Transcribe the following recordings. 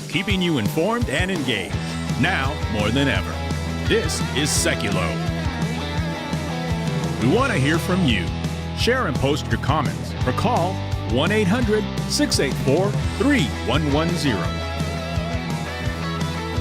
keeping you informed and engaged. Now more than ever. This is Sekulow. We want to hear from you. Share and post your comments or call 1-800-684-3110.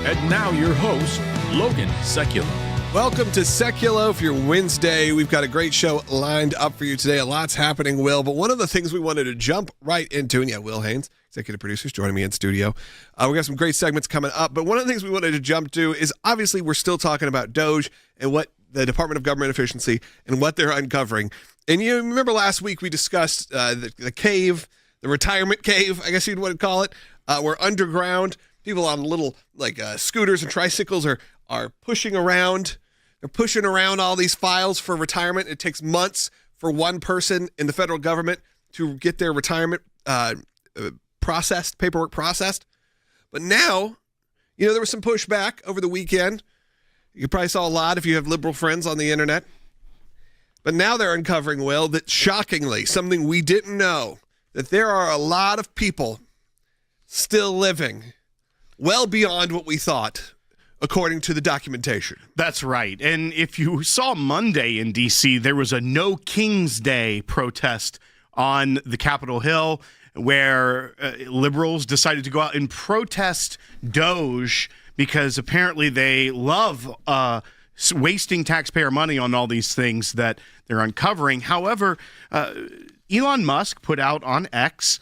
And now your host, Logan Sekulow. Welcome to Sekulow for your Wednesday. We've got a great show lined up for you today. A lot's happening, Will. But one of the things we wanted to jump right into, and Will Haynes, executive producer, is joining me in studio. We got some great segments coming up. But one of the things we wanted to jump to is obviously we're still talking about DOGE and what the Department of Government Efficiency and what they're uncovering. And you remember last week we discussed the cave, the retirement cave, I guess you'd want to call it, where underground people on little scooters and tricycles are pushing around. They're pushing around all these files for retirement. It takes months for one person in the federal government to get their retirement paperwork processed. But now, there was some pushback over the weekend. You probably saw a lot if you have liberal friends on the internet. But now they're uncovering, Will, that shockingly, something we didn't know, that there are a lot of people still living well beyond what we thought, according to the documentation. That's right. And if you saw Monday in D.C., there was a No King's Day protest on the Capitol Hill where liberals decided to go out and protest DOGE because apparently they love wasting taxpayer money on all these things that they're uncovering. However, Elon Musk put out on X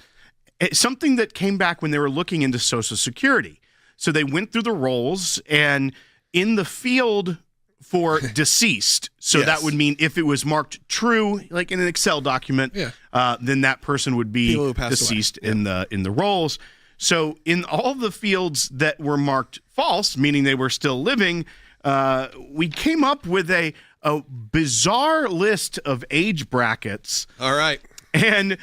something that came back when they were looking into Social Security. So they went through the rolls, and in the field for deceased, so Yes. that would mean if it was marked true, like in an Excel document, then that person would be deceased in the rolls. So in all the fields that were marked false, meaning they were still living, we came up with a bizarre list of age brackets. All right. And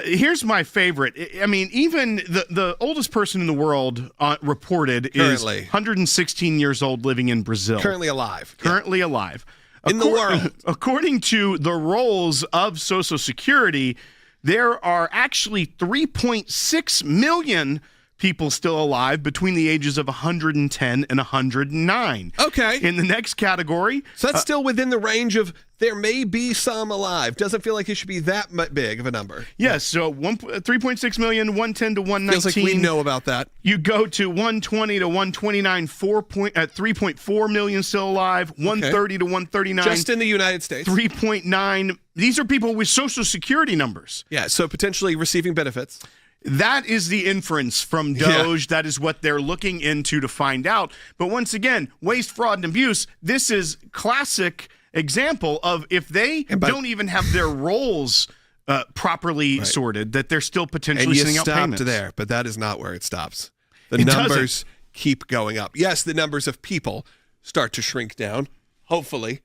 here's my favorite. I mean, even the oldest person in the world reported Currently. is 116 years old, living in Brazil. Currently alive. Currently alive. In the world. According to the rolls of Social Security, there are actually 3.6 million people still alive between the ages of 110 and 109. Okay. In the next category. So that's still within the range of there may be some alive. Doesn't feel like it should be that big of a number. Yes, so 3.6 million, 110 to 119. Feels like we know about that. You go to 120 to 129, 3.4 million still alive, 130 to 139. Just in the United States. 3.9. These are people with Social Security numbers. Yeah, so potentially receiving benefits. That is the inference from DOGE. That is what they're looking into to find out. But once again, waste, fraud, and abuse, this is classic example of if they don't even have their roles properly sorted, that they're still potentially sending out payments. And you stopped there, but that is not where it stops. The numbers keep going up. Yes, the numbers of people start to shrink down, hopefully.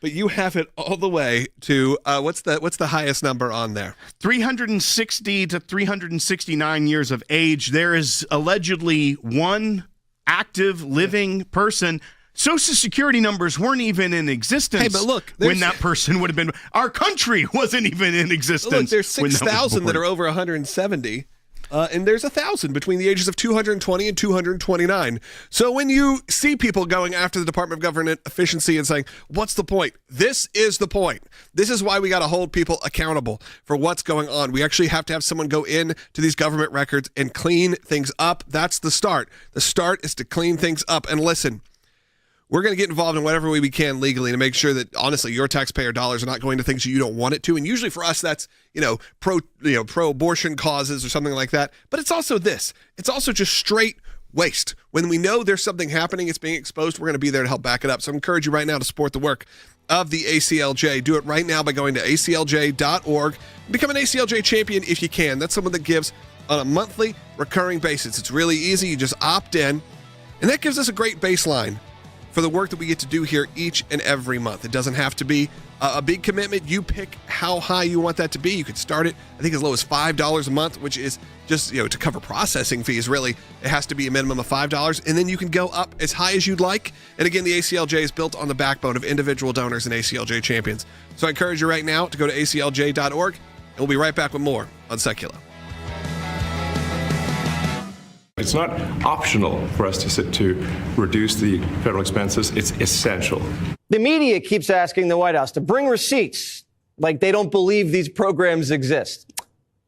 But you have it all the way to what's the highest number on there? 360 to 369 years of age. There is allegedly one active living person. Social Security numbers weren't even in existence. Hey, but look, when that person would have been. Our country wasn't even in existence. Look, there's 6,000 that are over 170. And there's 1,000 between the ages of 220 and 229. So when you see people going after the Department of Government Efficiency and saying, what's the point? This is the point. This is why we got to hold people accountable for what's going on. We actually have to have someone go in to these government records and clean things up. That's the start. The start is to clean things up. And listen, we're going to get involved in whatever way we can legally to make sure that, honestly, your taxpayer dollars are not going to things you don't want it to. And usually for us, that's, pro-abortion causes or something like that. But it's also this. It's also just straight waste. When we know there's something happening, it's being exposed, we're going to be there to help back it up. So I encourage you right now to support the work of the ACLJ. Do it right now by going to aclj.org. Become an ACLJ champion if you can. That's someone that gives on a monthly recurring basis. It's really easy. You just opt in. And that gives us a great baseline for the work that we get to do here each and every month. It doesn't have to be a big commitment. You pick how high you want that to be. You could start it, I think, as low as $5 a month, which is just, to cover processing fees, really. It has to be a minimum of $5, and then you can go up as high as you'd like. And again, the ACLJ is built on the backbone of individual donors and ACLJ champions. So I encourage you right now to go to aclj.org, and we'll be right back with more on Sekulow. It's not optional for us to reduce the federal expenses. It's essential. The media keeps asking the White House to bring receipts like they don't believe these programs exist.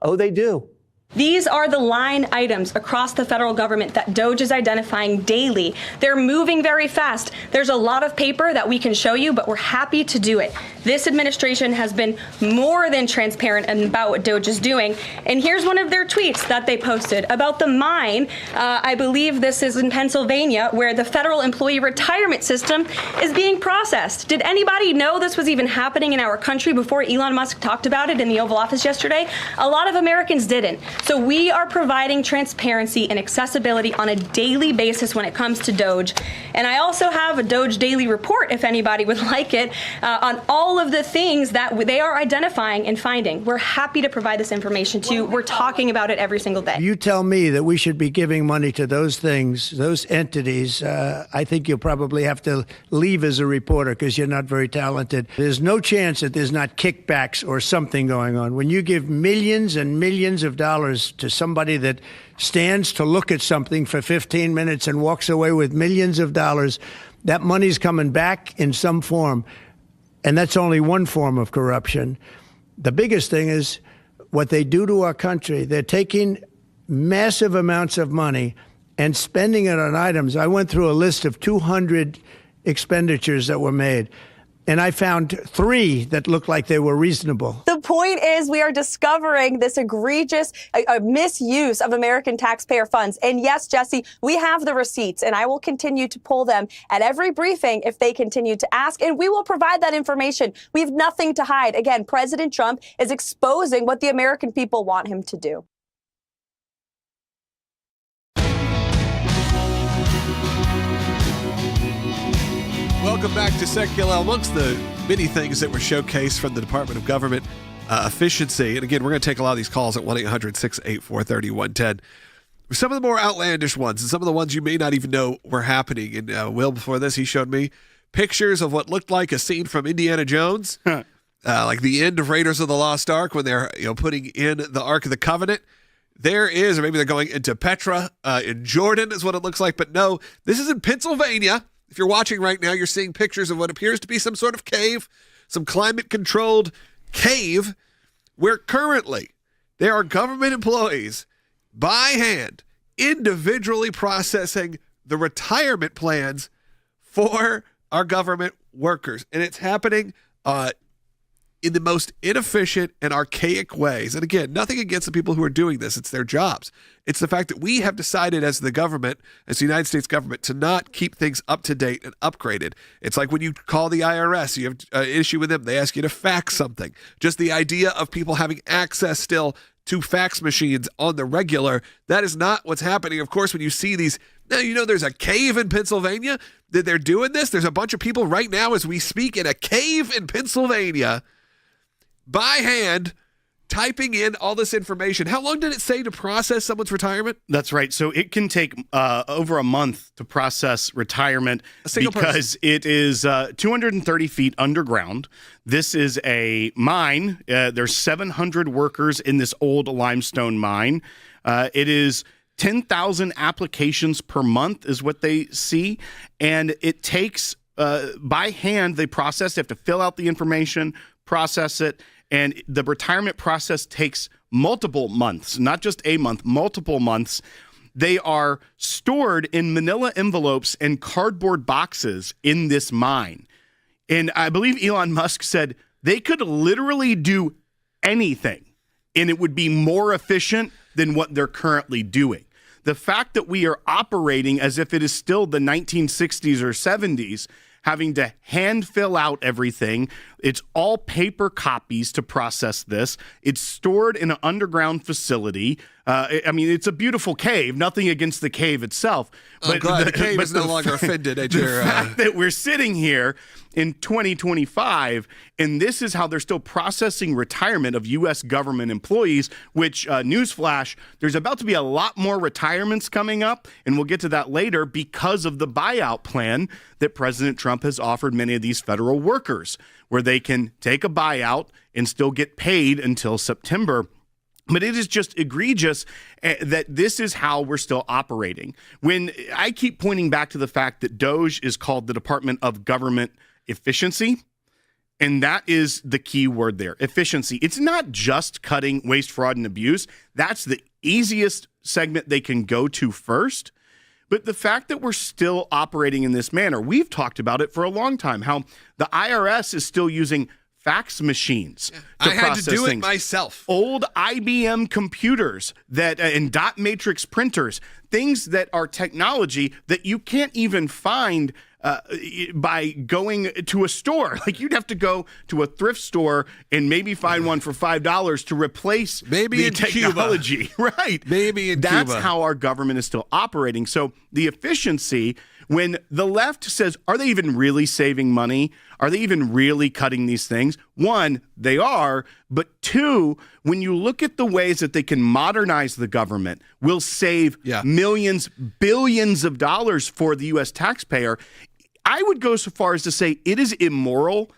Oh, they do. These are the line items across the federal government that DOGE is identifying daily. They're moving very fast. There's a lot of paper that we can show you, but we're happy to do it. This administration has been more than transparent about what DOGE is doing. And here's one of their tweets that they posted about the mine. I believe this is in Pennsylvania, where the federal employee retirement system is being processed. Did anybody know this was even happening in our country before Elon Musk talked about it in the Oval Office yesterday? A lot of Americans didn't. So we are providing transparency and accessibility on a daily basis when it comes to DOGE. And I also have a DOGE daily report, if anybody would like it, on all of the things that they are identifying and finding. We're happy to provide this information to you. We're talking about it every single day. You tell me that we should be giving money to those things, those entities. I think you'll probably have to leave as a reporter because you're not very talented. There's no chance that there's not kickbacks or something going on. When you give millions and millions of dollars to somebody that stands to look at something for 15 minutes and walks away with millions of dollars, that money's coming back in some form. And that's only one form of corruption. The biggest thing is what they do to our country. They're taking massive amounts of money and spending it on items. I went through a list of 200 expenditures that were made, and I found 3 that looked like they were reasonable. The point is we are discovering this egregious misuse of American taxpayer funds. And yes, Jesse, we have the receipts, and I will continue to pull them at every briefing if they continue to ask, and we will provide that information. We have nothing to hide. Again, President Trump is exposing what the American people want him to do. Welcome back to Sekulow. Amongst the many things that were showcased from the Department of Government efficiency, and again, we're going to take a lot of these calls at 1-800-684-3110. Some of the more outlandish ones, and some of the ones you may not even know were happening. And Will, before this, he showed me pictures of what looked like a scene from Indiana Jones, like the end of Raiders of the Lost Ark when they're putting in the Ark of the Covenant. There is, or maybe they're going into Petra in Jordan is what it looks like. But no, this is in Pennsylvania. If you're watching right now, you're seeing pictures of what appears to be some sort of cave, some climate-controlled cave, where currently there are government employees by hand individually processing the retirement plans for our government workers. And it's happening in the most inefficient and archaic ways. And again, nothing against the people who are doing this. It's their jobs. It's the fact that we have decided as the government, as the United States government, to not keep things up to date and upgraded. It's like when you call the IRS, you have an issue with them. They ask you to fax something. Just the idea of people having access still to fax machines on the regular, that is not what's happening. Of course, when you see these, now you know there's a cave in Pennsylvania that they're doing this. There's a bunch of people right now as we speak in a cave in Pennsylvania by hand, typing in all this information. How long did it say to process someone's retirement? That's right. So it can take over a month to process retirement because it is 230 feet underground. This is a mine. There's 700 workers in this old limestone mine. It is 10,000 applications per month is what they see. And it takes, by hand, they process. They have to fill out the information, process it. And the retirement process takes multiple months, not just a month, multiple months. They are stored in manila envelopes and cardboard boxes in this mine. And I believe Elon Musk said they could literally do anything, and it would be more efficient than what they're currently doing. The fact that we are operating as if it is still the 1960s or 70s, having to hand fill out everything. It's all paper copies to process this. It's stored in an underground facility. I mean, it's a beautiful cave. Nothing against the cave itself. But the cave is no longer offended at your... The fact that we're sitting here in 2025, and this is how they're still processing retirement of U.S. government employees, which, newsflash, there's about to be a lot more retirements coming up, and we'll get to that later because of the buyout plan that President Trump has offered many of these federal workers, where they can take a buyout and still get paid until September. But it is just egregious that this is how we're still operating. When I keep pointing back to the fact that DOGE is called the Department of Government Efficiency, and that is the key word there, efficiency. It's not just cutting waste, fraud, and abuse. That's the easiest segment they can go to first. But the fact that we're still operating in this manner, we've talked about it for a long time, how the IRS is still using fax machines to I had process to do things. it myself. Old IBM computers that and dot matrix printers, things that are technology that you can't even find by going to a store. Like you'd have to go to a thrift store and maybe find one for $5 to replace Maybe the in technology. Cuba. Right. Maybe in That's Cuba. how our government is still operating. So the efficiency, when the left says, are they even really saving money? Are they even really cutting these things? One, they are. But two, when you look at the ways that they can modernize the government, will save millions, billions of dollars for the U.S. taxpayer. I would go so far as to say it is immoral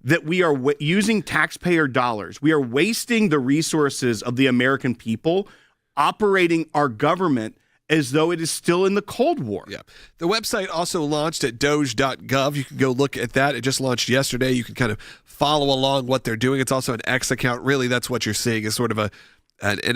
that we are using taxpayer dollars. We are wasting the resources of the American people operating our government as though it is still in the Cold War. Yeah. The website also launched at doge.gov. You can go look at that. It just launched yesterday. You can kind of follow along what they're doing. It's also an X account. Really, that's what you're seeing is sort of an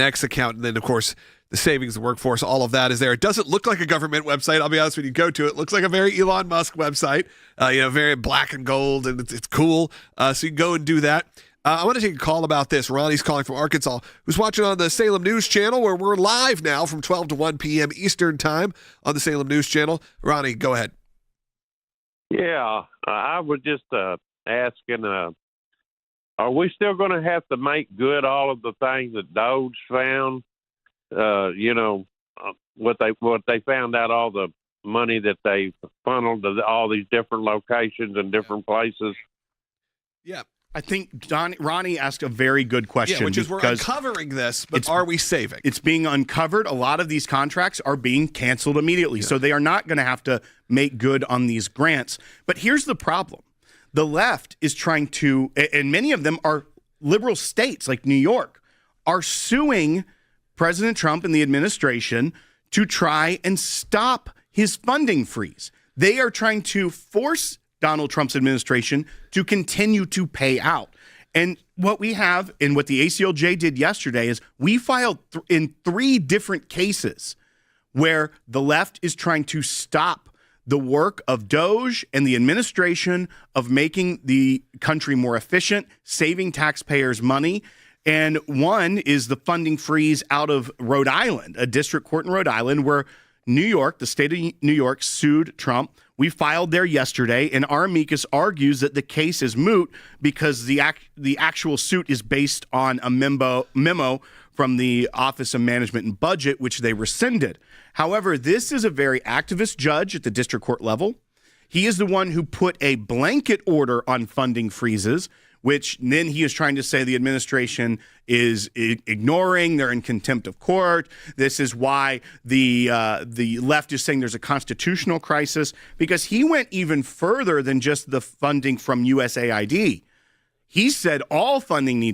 X account. And then, of course, the savings, the workforce, all of that is there. It doesn't look like a government website. I'll be honest with you. Go to it. It looks like a very Elon Musk website, very black and gold, and it's cool. So you can go and do that. I want to take a call about this. Ronnie's calling from Arkansas, who's watching on the Salem News Channel, where we're live now from 12 to 1 p.m. Eastern Time on the Salem News Channel. Ronnie, go ahead. Yeah, I was just asking, are we still going to have to make good all of the things that DOGE found? What they found out, all the money that they funneled to all these different locations and different places. Yeah. I think Ronnie asked a very good question. Yeah, which is we're uncovering this, but are we saving? It's being uncovered. A lot of these contracts are being canceled immediately. Yeah. So they are not going to have to make good on these grants. But here's the problem. The left is trying to, and many of them are liberal states like New York, are suing President Trump and the administration to try and stop his funding freeze. They are trying to force Donald Trump's administration to continue to pay out. And what we have, and what the ACLJ did yesterday, is we filed in 3 different cases where the left is trying to stop the work of DOGE and the administration of making the country more efficient, saving taxpayers money. And one is the funding freeze out of Rhode Island, a district court in Rhode Island where New York, the state of New York, sued Trump. We filed there yesterday, and our amicus argues that the case is moot because the actual suit is based on a memo from the Office of Management and Budget, which they rescinded. However, this is a very activist judge at the district court level. He is the one who put a blanket order on funding freezes, which then he is trying to say the administration is ignoring. They're in contempt of court. This is why the left is saying there's a constitutional crisis, because he went even further than just the funding from USAID. He said all funding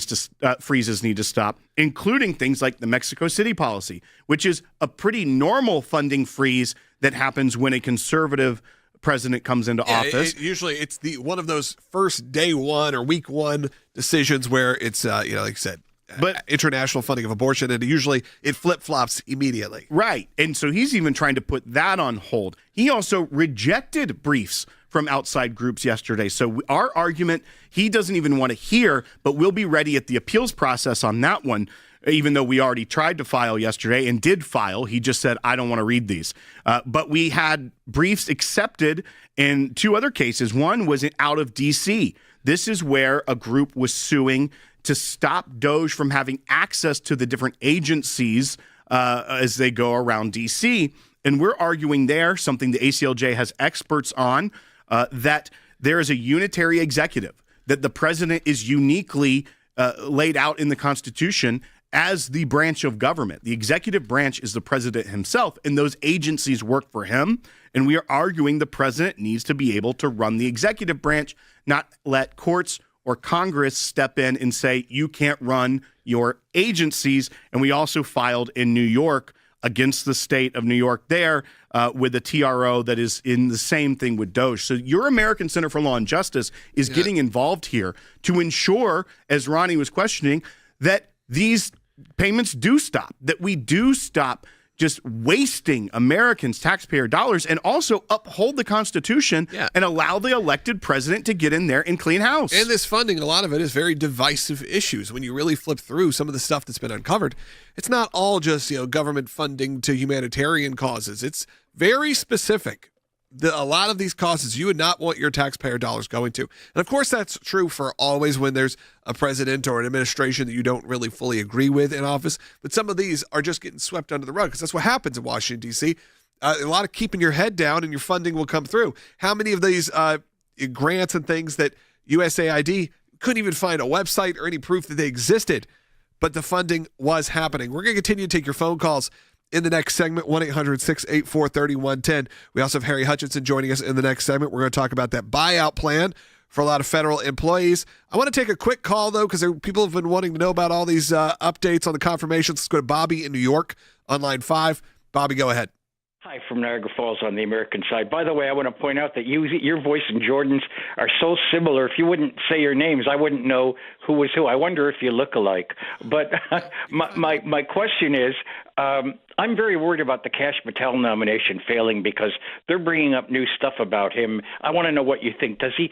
freezes need to stop, including things like the Mexico City policy, which is a pretty normal funding freeze that happens when a conservative president comes into office. Usually it's one of those first day one or week one decisions where it's, like I said, but international funding of abortion, and usually it flip-flops immediately. Right. And so he's even trying to put that on hold. He also rejected briefs from outside groups yesterday. So our argument, he doesn't even want to hear, but we'll be ready at the appeals process on that one. Even though we already tried to file yesterday and did file, he just said, I don't want to read these. But we had briefs accepted in 2 other cases. One was out of D.C. This is where a group was suing to stop DOGE from having access to the different agencies as they go around D.C. And we're arguing there, something the ACLJ has experts on, that there is a unitary executive, that the president is uniquely laid out in the Constitution as the branch of government. The executive branch is the president himself, and those agencies work for him. And we are arguing the president needs to be able to run the executive branch, not let courts or Congress step in and say, you can't run your agencies. And we also filed in New York against the state of New York there with a TRO that is in the same thing with DOGE. So your American Center for Law and Justice is getting involved here to ensure, as Ronnie was questioning, that these payments do stop, that we do stop just wasting Americans' taxpayer dollars, and also uphold the Constitution and allow the elected president to get in there and clean house. And this funding, a lot of it is very divisive issues. When you really flip through some of the stuff that's been uncovered, it's not all just government funding to humanitarian causes. It's very specific. A lot of these causes you would not want your taxpayer dollars going to. And of course, that's true for always when there's a president or an administration that you don't really fully agree with in office. But some of these are just getting swept under the rug, because that's what happens in Washington, D.C. A lot of keeping your head down and your funding will come through. How many of these grants and things that USAID couldn't even find a website or any proof that they existed, but the funding was happening? We're going to continue to take your phone calls in the next segment, 1-800-684-3110. We also have Harry Hutchinson joining us in the next segment. We're going to talk about that buyout plan for a lot of federal employees. I want to take a quick call, though, because people have been wanting to know about all these updates on the confirmations. Let's go to Bobby in New York on line 5. Bobby, go ahead. Hi, from Niagara Falls on the American side. By the way, I want to point out that your voice and Jordan's are so similar. If you wouldn't say your names, I wouldn't know who was who. I wonder if you look alike. But my question is, I'm very worried about the Kash Patel nomination failing because they're bringing up new stuff about him. I want to know what you think. Does he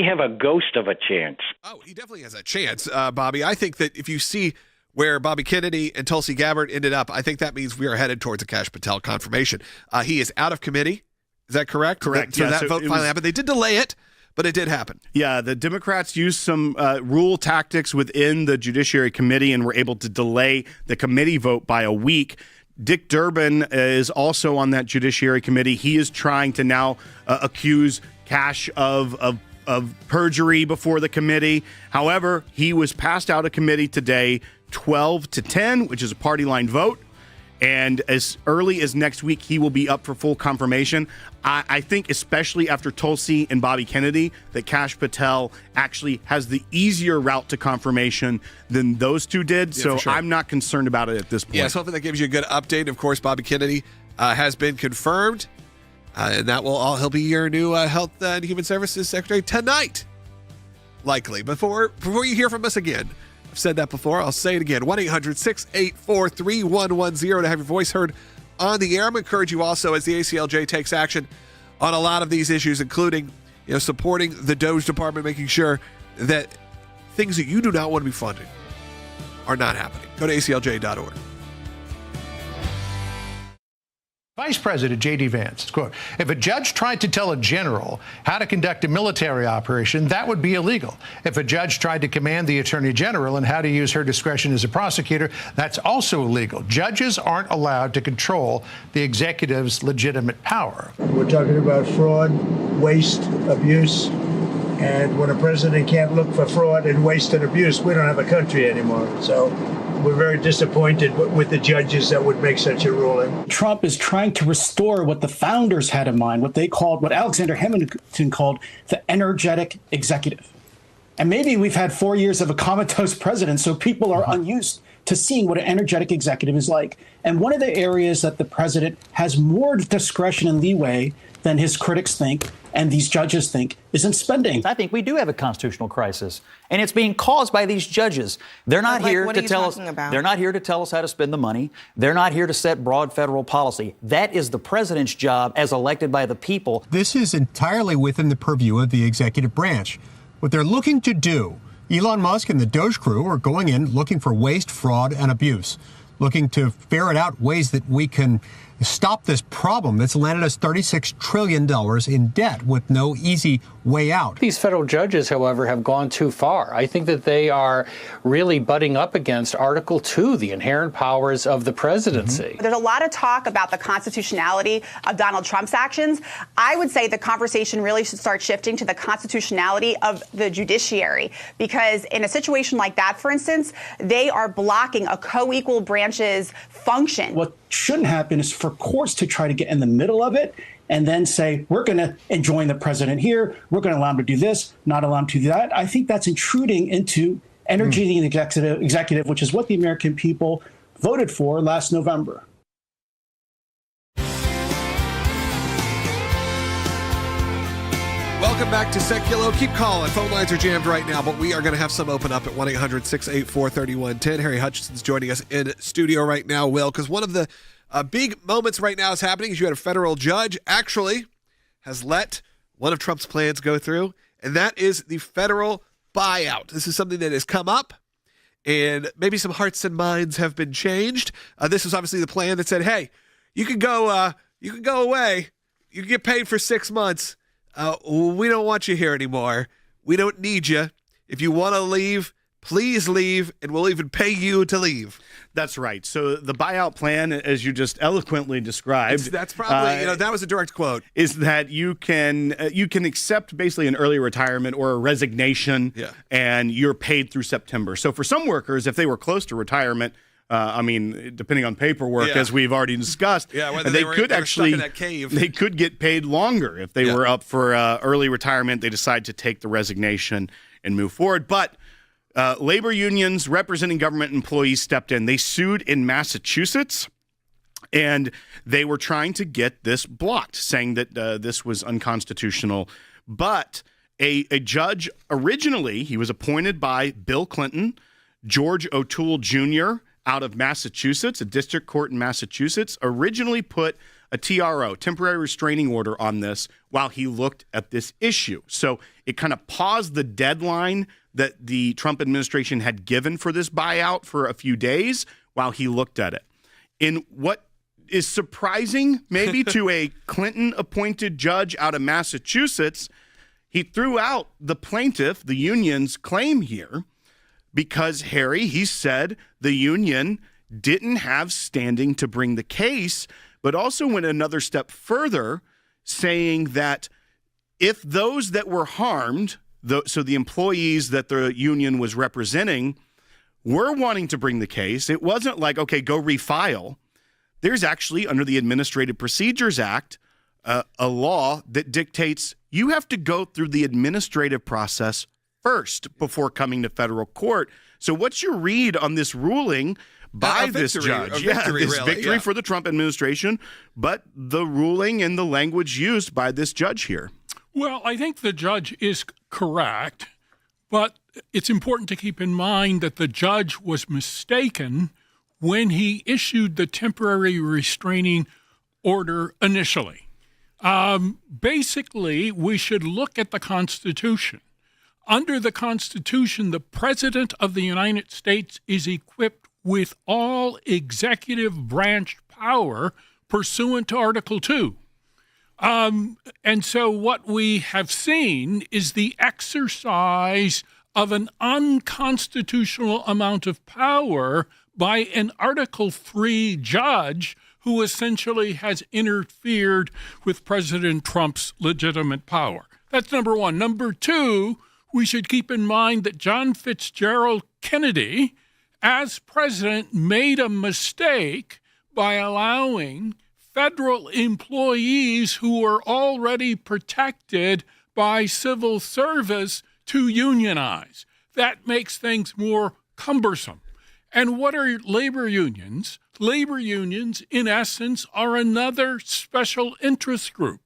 have a ghost of a chance? Oh, he definitely has a chance, Bobby. I think that if you see where Bobby Kennedy and Tulsi Gabbard ended up, I think that means we are headed towards a Kash Patel confirmation. He is out of committee. Is that correct? Correct. So that vote finally happened. They did delay it, but it did happen. Yeah, the Democrats used some rule tactics within the Judiciary Committee and were able to delay the committee vote by a week. Dick Durbin is also on that Judiciary Committee. He is trying to now accuse Kash of perjury before the committee. However, he was passed out of committee today, 12-10, which is a party line vote. And as early as next week, he will be up for full confirmation. I think, especially after Tulsi and Bobby Kennedy, that Kash Patel actually has the easier route to confirmation than those two did. Yeah, so sure. I'm not concerned about it at this point. Yeah, so hopefully that gives you a good update. Of course, Bobby Kennedy has been confirmed. And that will he'll be your new Health and Human Services Secretary tonight, likely. Before you hear from us again, I've said that before, I'll say it again, 1-800-684-3110 to have your voice heard on the air. I'm encourage you also, as the ACLJ takes action on a lot of these issues, including supporting the DOGE department, making sure that things that you do not want to be funding are not happening. Go to aclj.org. Vice President J.D. Vance, quote, if a judge tried to tell a general how to conduct a military operation, that would be illegal. If a judge tried to command the attorney general and how to use her discretion as a prosecutor, that's also illegal. Judges aren't allowed to control the executive's legitimate power. We're talking about fraud, waste, abuse. And when a president can't look for fraud and waste and abuse, we don't have a country anymore. So we're very disappointed with the judges that would make such a ruling. Trump is trying to restore what the founders had in mind, what Alexander Hamilton called the energetic executive. And maybe we've had 4 years of a comatose president, so people are unused to seeing what an energetic executive is like. And one of the areas that the president has more discretion and leeway than his critics think and these judges think is in spending. I think we do have a constitutional crisis, and it's being caused by these judges. They're not here to tell us. They're not here to tell us how to spend the money. They're not here to set broad federal policy. That is the president's job as elected by the people. This is entirely within the purview of the executive branch. What they're looking to do, Elon Musk and the DOGE crew are going in looking for waste, fraud, and abuse, looking to ferret out ways that we can stop this problem that's landed us $36 trillion in debt with no easy way out. These federal judges, however, have gone too far. I think that they are really butting up against Article 2, the inherent powers of the presidency. There's a lot of talk about the constitutionality of Donald Trump's actions. I would say the conversation really should start shifting to the constitutionality of the judiciary, because in a situation like that, for instance, they are blocking a co-equal branch's function. What shouldn't happen is for courts to try to get in the middle of it and then say, we're going to enjoin the president here, we're going to allow him to do this, not allow him to do that. I think that's intruding into energy executive, which is what the American people voted for last November. Welcome back to Sekulow. Keep calling. Phone lines are jammed right now, but we are going to have some open up at 1-800-684-3110. Harry Hutchinson's joining us in studio right now, Will, because one of the big moments right now is happening is you had a federal judge actually has let one of Trump's plans go through, and that is the federal buyout. This is something that has come up, and maybe some hearts and minds have been changed. This is obviously the plan that said, hey, you can go away. You can get paid for 6 months. We don't want you here anymore. We don't need you. If you want to leave, please leave, and we'll even pay you to leave. That's right. So the buyout plan, as you just eloquently described, that's probably that was a direct quote. Is that you can accept basically an early retirement or a resignation, and you're paid through September. So for some workers, if they were close to retirement, depending on paperwork, as we've already discussed, they could get paid longer if they were up for early retirement. They decide to take the resignation and move forward. But labor unions representing government employees stepped in. They sued in Massachusetts, and they were trying to get this blocked, saying that this was unconstitutional. But a judge originally, he was appointed by Bill Clinton, George O'Toole Jr., out of Massachusetts, a district court in Massachusetts, originally put a TRO, temporary restraining order, on this while he looked at this issue. So it kind of paused the deadline that the Trump administration had given for this buyout for a few days while he looked at it. In what is surprising maybe to a Clinton-appointed judge out of Massachusetts, he threw out the plaintiff, the union's claim here, because, Harry, he said the union didn't have standing to bring the case, but also went another step further, saying that if those that were harmed, so the employees that the union was representing, were wanting to bring the case, it wasn't like, okay, go refile. There's actually, under the Administrative Procedures Act, a law that dictates you have to go through the administrative process first before coming to federal court. So what's your read on this ruling by this judge? Victory for the Trump administration, but the ruling and the language used by this judge here. Well, I think the judge is correct, but it's important to keep in mind that the judge was mistaken when he issued the temporary restraining order initially. Basically, we should look at the Constitution. Under the Constitution, the President of the United States is equipped with all executive branch power pursuant to Article 2. And so what we have seen is the exercise of an unconstitutional amount of power by an Article 3 judge who essentially has interfered with President Trump's legitimate power. That's number one. Number two, we should keep in mind that John Fitzgerald Kennedy, as president, made a mistake by allowing federal employees who were already protected by civil service to unionize. That makes things more cumbersome. And what are labor unions? Labor unions, in essence, are another special interest group.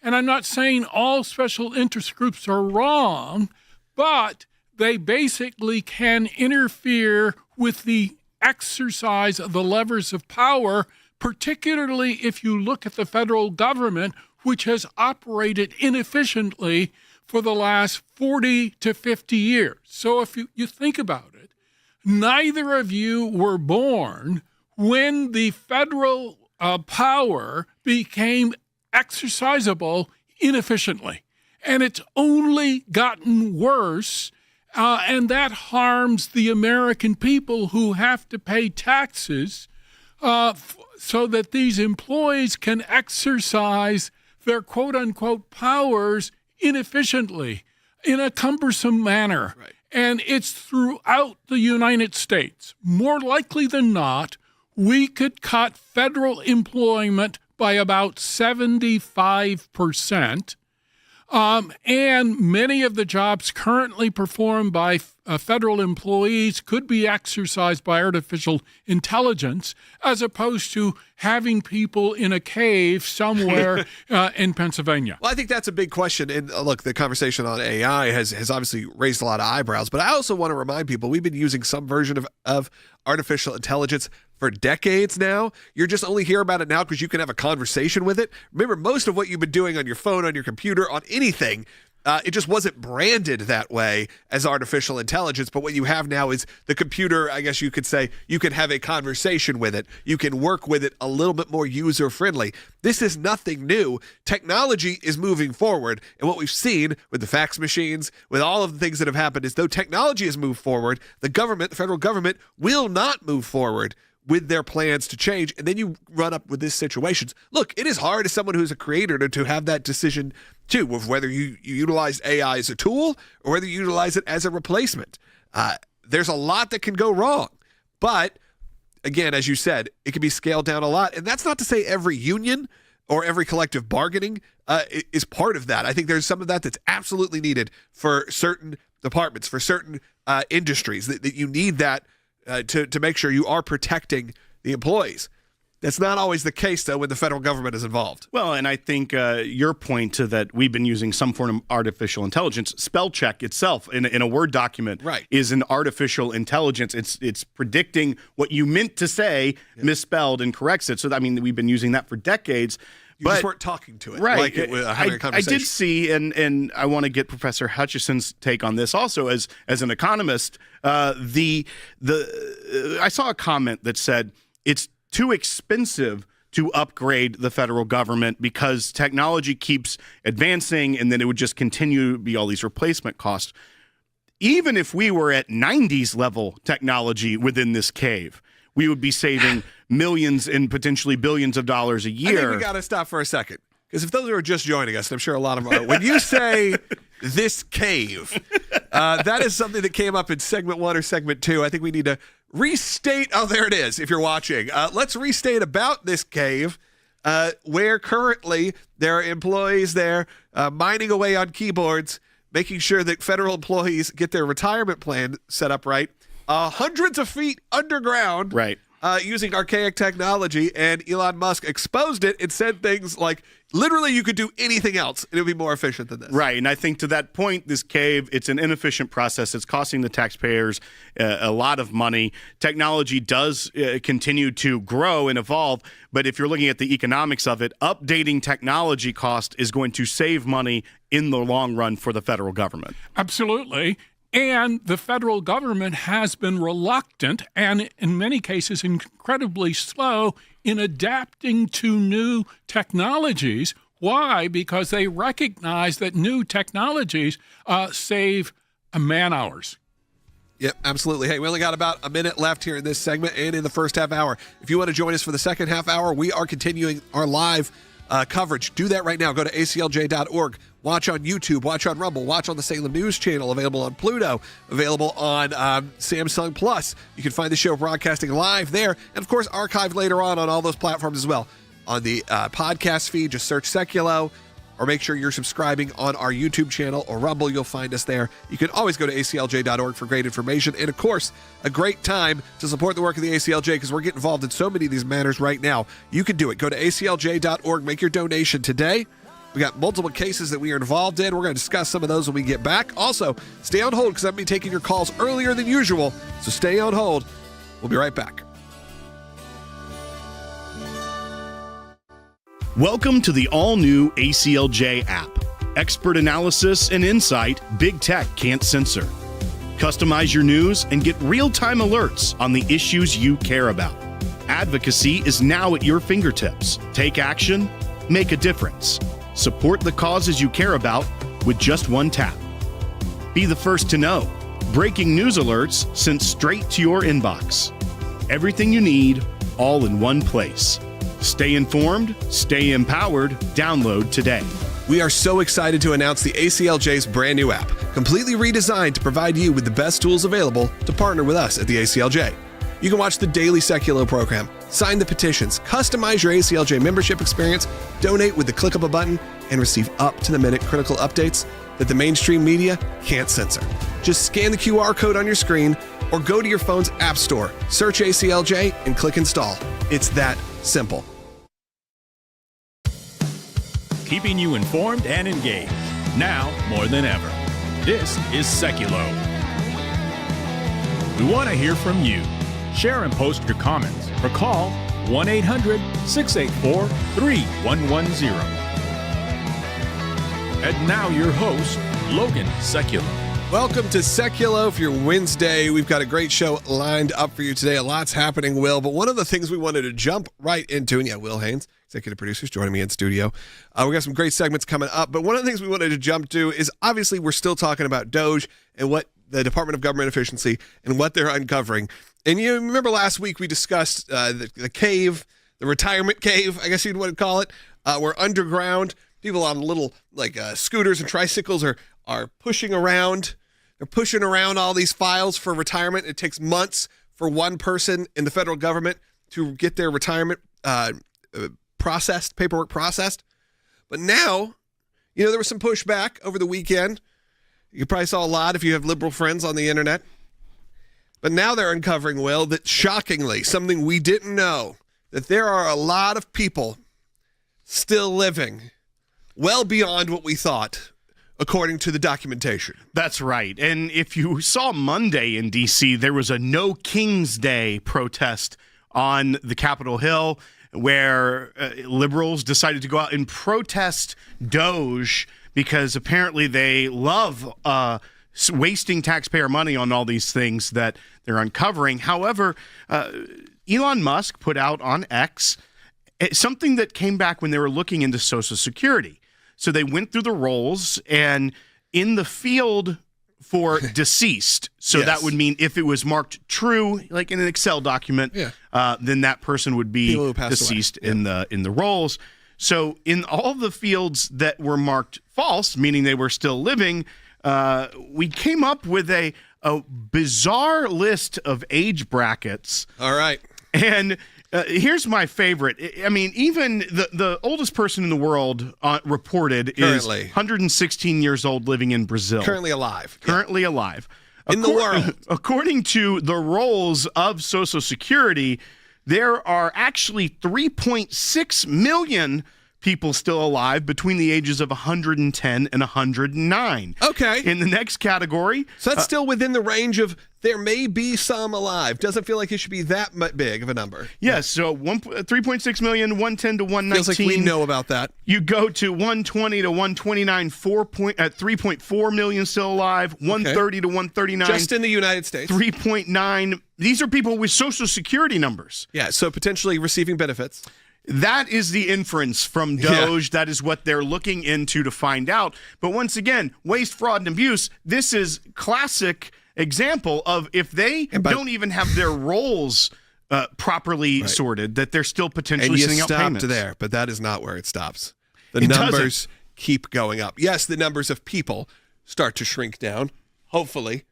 And I'm not saying all special interest groups are wrong, but they basically can interfere with the exercise of the levers of power, particularly if you look at the federal government, which has operated inefficiently for the last 40 to 50 years. So if you think about it, neither of you were born when the federal power became exercisable inefficiently. And it's only gotten worse, and that harms the American people who have to pay taxes so that these employees can exercise their quote-unquote powers inefficiently, in a cumbersome manner. Right. And it's throughout the United States. More likely than not, we could cut federal employment by about 75%. And many of the jobs currently performed by federal employees could be exercised by artificial intelligence, as opposed to having people in a cave somewhere in Pennsylvania. Well, I think that's a big question. And look, the conversation on AI has obviously raised a lot of eyebrows. But I also want to remind people we've been using some version of artificial intelligence for decades now. You're just only hear about it now because you can have a conversation with it. Remember, most of what you've been doing on your phone, on your computer, on anything, it just wasn't branded that way as artificial intelligence. But what you have now is the computer, I guess you could say, you can have a conversation with it. You can work with it a little bit more user-friendly. This is nothing new. Technology is moving forward. And what we've seen with the fax machines, with all of the things that have happened, is though technology has moved forward, the government, the federal government, will not move forward with their plans to change. And then you run up with these situations. Look, it is hard as someone who's a creator to have that decision too, of whether you utilize AI as a tool or whether you utilize it as a replacement. There's a lot that can go wrong. But again, as you said, it can be scaled down a lot. And that's not to say every union or every collective bargaining is part of that. I think there's some of that that's absolutely needed for certain departments, for certain industries, that you need that to make sure you are protecting the employees. That's not always the case, though, when the federal government is involved. Well, and I think your point to that we've been using some form of artificial intelligence, spell check itself in a Word document is an artificial intelligence. It's predicting what you meant to say, misspelled, and corrects it. So, I mean, we've been using that for decades. You just weren't talking to it. Right. Like having a conversation. I did see, and I want to get Professor Hutchison's take on this also as an economist. I saw a comment that said it's too expensive to upgrade the federal government because technology keeps advancing and then it would just continue to be all these replacement costs. Even if we were at 90s level technology within this cave, we would be saving millions and potentially billions of dollars a year. I think we got to stop for a second. Because if those who are just joining us, and I'm sure a lot of them are, when you say this cave, that is something that came up in segment 1 or segment 2. I think we need to restate. Oh, there it is, if you're watching. Let's restate about this cave, where currently there are employees there mining away on keyboards, making sure that federal employees get their retirement plan set up right, hundreds of feet underground. Right. Using archaic technology, and Elon Musk exposed it and said things like, literally, you could do anything else, and it would be more efficient than this. Right, and I think to that point, this cave, it's an inefficient process. It's costing the taxpayers a lot of money. Technology does continue to grow and evolve, but if you're looking at the economics of it, updating technology cost is going to save money in the long run for the federal government. Absolutely. And the federal government has been reluctant and, in many cases, incredibly slow in adapting to new technologies. Why? Because they recognize that new technologies save man hours. Yep, absolutely. Hey, we only got about a minute left here in this segment and in the first half hour. If you want to join us for the second half hour, we are continuing our live coverage. Do that right now. Go to aclj.org. Watch on YouTube. Watch on Rumble. Watch on the Salem News Channel. Available on Pluto. Available on Samsung Plus. You can find the show broadcasting live there. And, of course, archived later on all those platforms as well. On the podcast feed, just search Sekulow. Or make sure you're subscribing on our YouTube channel or Rumble. You'll find us there. You can always go to aclj.org for great information. And, of course, a great time to support the work of the ACLJ because we're getting involved in so many of these matters right now. You can do it. Go to aclj.org. Make your donation today. We got multiple cases that we are involved in. We're going to discuss some of those when we get back. Also, stay on hold because I'm going to be taking your calls earlier than usual. So stay on hold. We'll be right back. Welcome to the all-new ACLJ app. Expert analysis and insight big tech can't censor. Customize your news and get real-time alerts on the issues you care about. Advocacy is now at your fingertips. Take action, make a difference. Support the causes you care about with just one tap. Be the first to know. Breaking news alerts sent straight to your inbox. Everything you need, all in one place. Stay informed, stay empowered. Download today. We are so excited to announce the ACLJ's brand new app, completely redesigned to provide you with the best tools available to partner with us at the ACLJ. You can watch the daily Sekulow program, sign the petitions, customize your ACLJ membership experience, donate with the click of a button, and receive up-to-the-minute critical updates that the mainstream media can't censor. Just scan the QR code on your screen or go to your phone's app store, search ACLJ, and click install. It's that simple. Keeping you informed and engaged, now more than ever. This is Sekulow. We want to hear from you. Share and post your comments or call 1-800-684-3110. And now your host, Logan Sekulow. Welcome to Sekulow for your Wednesday. We've got a great show lined up for you today. A lot's happening, Will. But one of the things we wanted to jump right into, and Will Haynes, executive producer, is joining me in studio. We got some great segments coming up. But one of the things we wanted to jump to is obviously we're still talking about DOGE and what the Department of Government Efficiency and what they're uncovering. And you remember last week we discussed the cave, the retirement cave, I guess you'd want to call it, where underground people on little scooters and tricycles are pushing around. They're pushing around all these files for retirement. It takes months for one person in the federal government to get their retirement paperwork processed. But now, there was some pushback over the weekend. You probably saw a lot if you have liberal friends on the internet. But now they're uncovering, Will, that shockingly, something we didn't know, that there are a lot of people still living well beyond what we thought, according to the documentation. That's right. And if you saw Monday in D.C., there was a No King's Day protest on the Capitol Hill where liberals decided to go out and protest DOGE because apparently they love wasting taxpayer money on all these things that they're uncovering. However, Elon Musk put out on X something that came back when they were looking into Social Security. So they went through the rolls, and in the field for deceased, so Yes. that would mean if it was marked true, like in an Excel document, then that person would be deceased in the rolls. So in all the fields that were marked false, meaning they were still living, we came up with a bizarre list of age brackets. All right. And here's my favorite. I mean, even the oldest person in the world reported Currently. is 116 years old, living in Brazil. Currently alive. Currently alive. In the world. According to the rolls of Social Security, there are actually 3.6 million people still alive between the ages of 110 and 109. Okay. In the next category. So that's still within the range of there may be some alive. Doesn't feel like it should be that big of a number. Yes, so 3.6 million, 110 to 119. Feels like we know about that. You go to 120 to 129, 3.4 million still alive, 130 to 139. Just in the United States. 3.9. These are people with Social Security numbers. Yeah, so potentially receiving benefits. That is the inference from DOGE. That is what they're looking into to find out. But once again, waste, fraud, and abuse, this is classic example of if they don't even have their roles properly sorted, that they're still potentially sending out payments. And you stopped there, but that is not where it stops. The numbers keep going up. Yes, the numbers of people start to shrink down, hopefully.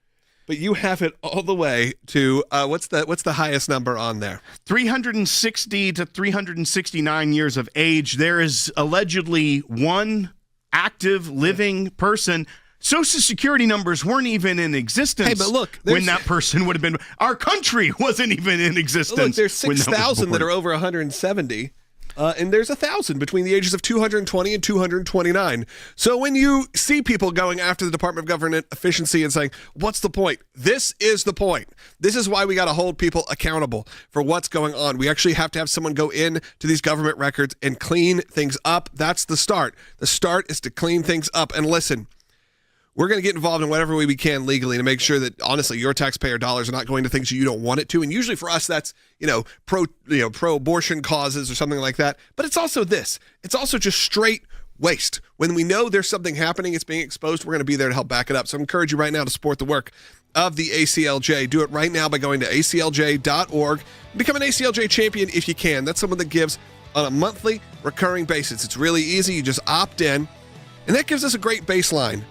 But you have it all the way to what's the highest number on there? 360 to 369 years of age. There is allegedly one active living person. Social Security numbers weren't even in existence. Hey, but look, when that person would have been. Our country wasn't even in existence. Look, there's 6,000 that are over 170. And there's 1,000 between the ages of 220 and 229. So when you see people going after the Department of Government Efficiency and saying, what's the point? This is the point. This is why we got to hold people accountable for what's going on. We actually have to have someone go in to these government records and clean things up. That's the start. The start is to clean things up. And listen, we're going to get involved in whatever way we can legally to make sure that, honestly, your taxpayer dollars are not going to things you don't want it to. And usually for us, that's, pro-abortion causes or something like that. But it's also this. It's also just straight waste. When we know there's something happening, it's being exposed, we're going to be there to help back it up. So I encourage you right now to support the work of the ACLJ. Do it right now by going to aclj.org. Become an ACLJ champion if you can. That's someone that gives on a monthly recurring basis. It's really easy. You just opt in. And that gives us a great baseline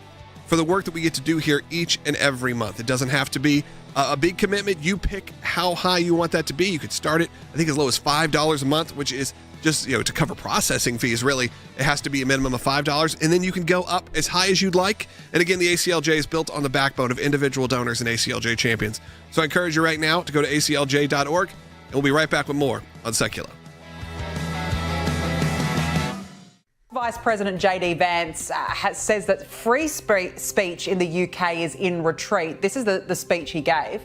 for the work that we get to do here each and every month. It doesn't have to be a big commitment. You pick how high you want that to be. You could start it, I think, as low as $5 a month, which is just, to cover processing fees, really. It has to be a minimum of $5, and then you can go up as high as you'd like. And again, the ACLJ is built on the backbone of individual donors and ACLJ champions. So I encourage you right now to go to aclj.org, and we'll be right back with more on Sekulow. Vice President JD Vance says that free speech in the UK is in retreat. This is the speech he gave.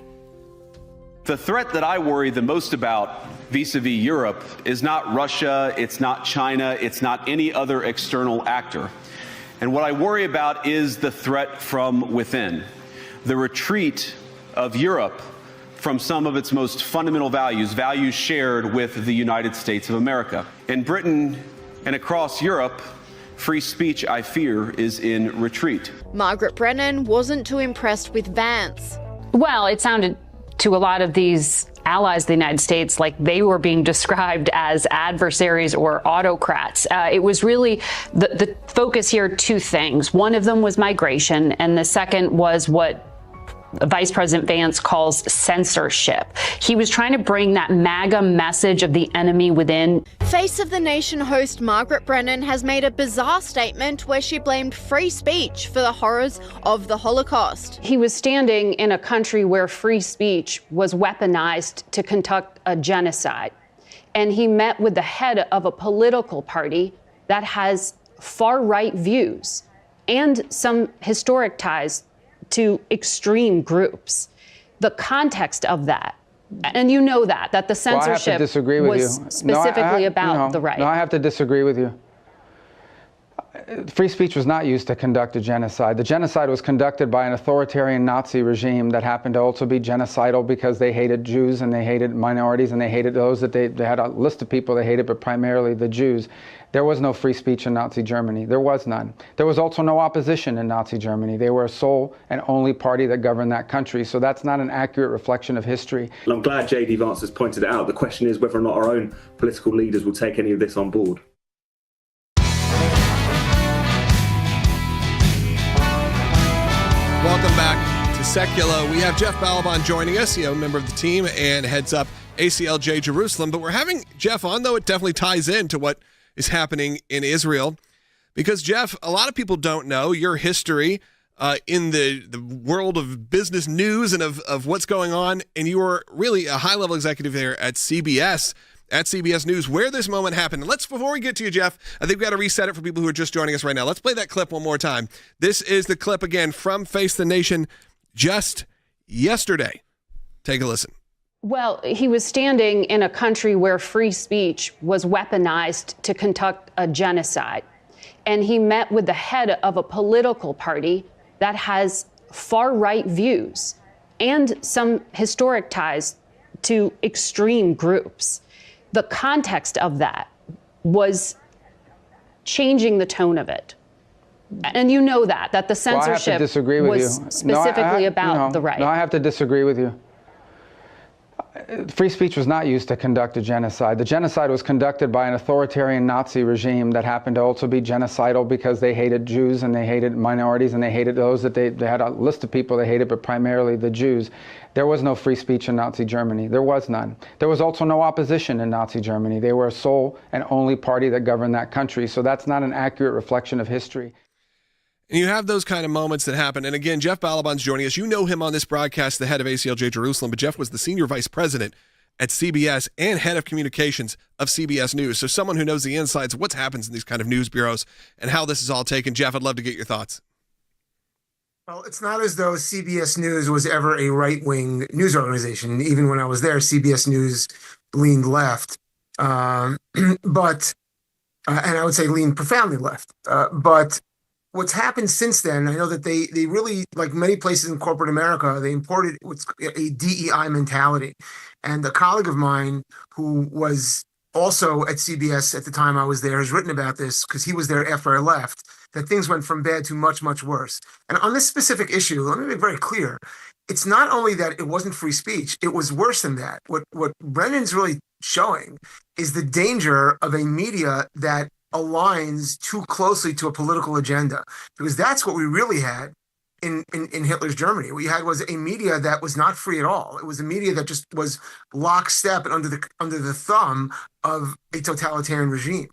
The threat that I worry the most about vis-a-vis Europe is not Russia, it's not China, it's not any other external actor. And what I worry about is the threat from within, the retreat of Europe from some of its most fundamental values, values shared with the United States of America. In Britain and across Europe, free speech, I fear, is in retreat. Margaret Brennan wasn't too impressed with Vance. Well, it sounded to a lot of these allies of the United States like they were being described as adversaries or autocrats. It was really the focus here, two things. One of them was migration, and the second was what Vice President Vance calls censorship. He was trying to bring that MAGA message of the enemy within. Face of the Nation host Margaret Brennan has made a bizarre statement where she blamed free speech for the horrors of the Holocaust. He was standing in a country where free speech was weaponized to conduct a genocide. And he met with the head of a political party that has far-right views and some historic ties to extreme groups. The context of that, and you know that the censorship I have to disagree with was you. specifically about the right. No, I have to disagree with you. Free speech was not used to conduct a genocide. The genocide was conducted by an authoritarian Nazi regime that happened to also be genocidal because they hated Jews and they hated minorities and they hated those that they had a list of people they hated, but primarily the Jews. There was no free speech in Nazi Germany. There was none. There was also no opposition in Nazi Germany. They were a sole and only party that governed that country. So that's not an accurate reflection of history. And I'm glad JD Vance has pointed it out. The question is whether or not our own political leaders will take any of this on board. Welcome back to Sekulow. We have Jeff Balaban joining us, member of the team and heads up ACLJ Jerusalem. But we're having Jeff on, though it definitely ties into what is happening in Israel. Because, Jeff, a lot of people don't know your history in the world of business news and of what's going on. And you were really a high-level executive there at CBS News, where this moment happened. And before we get to you, Jeff, I think we got to reset it for people who are just joining us right now. Let's play that clip one more time. This is the clip again from Face the Nation just yesterday. Take a listen. Well, he was standing in a country where free speech was weaponized to conduct a genocide. And he met with the head of a political party that has far-right views and some historic ties to extreme groups. The context of that was changing the tone of it. And you know that the censorship I have to disagree with was you. specifically about the right. No, I have to disagree with you. Free speech was not used to conduct a genocide. The genocide was conducted by an authoritarian Nazi regime that happened to also be genocidal because they hated Jews and they hated minorities and they hated those that they had a list of people they hated, but primarily the Jews. There was no free speech in Nazi Germany. There was none. There was also no opposition in Nazi Germany. They were a sole and only party that governed that country. So that's not an accurate reflection of history. And you have those kind of moments that happen. And again, Jeff Balaban's joining us. You know him on this broadcast, the head of ACLJ Jerusalem, but Jeff was the senior vice president at CBS and head of communications of CBS News. So someone who knows the insides of what happens in these kind of news bureaus and how this is all taken. Jeff, I'd love to get your thoughts. Well, it's not as though CBS News was ever a right-wing news organization. Even when I was there, CBS News leaned left. And I would say leaned profoundly left. But what's happened since then, I know that they really, like many places in corporate America, they imported what's a DEI mentality. And a colleague of mine who was also at CBS at the time I was there has written about this because he was there after I left, that things went from bad to much, much worse. And on this specific issue, let me be very clear. It's not only that it wasn't free speech, it was worse than that. What Brennan's really showing is the danger of a media that aligns too closely to a political agenda, because that's what we really had in Hitler's Germany. What you had was a media that was not free at all. It was a media that just was lockstep and under the thumb of a totalitarian regime.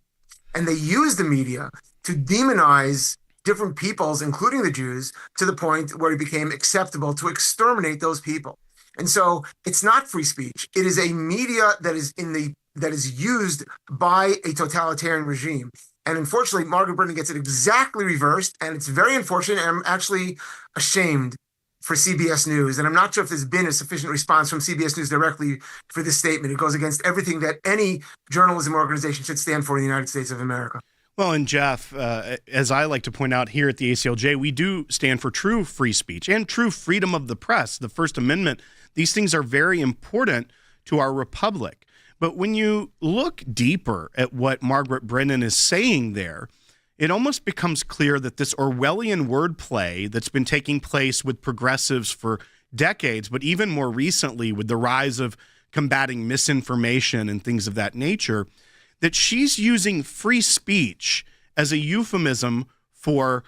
And they used the media to demonize different peoples, including the Jews, to the point where it became acceptable to exterminate those people. And so it's not free speech. It is a media that is used by a totalitarian regime. And unfortunately, Margaret Brennan gets it exactly reversed, and it's very unfortunate. And I'm actually ashamed for CBS News, and I'm not sure if there's been a sufficient response from CBS News directly for this statement. It goes against everything that any journalism organization should stand for in the United States of America. Well, and Jeff, as I like to point out here at the ACLJ, we do stand for true free speech and true freedom of the press, the First Amendment. These things are very important to our republic. But when you look deeper at what Margaret Brennan is saying there, it almost becomes clear that this Orwellian wordplay that's been taking place with progressives for decades, but even more recently with the rise of combating misinformation and things of that nature, that she's using free speech as a euphemism for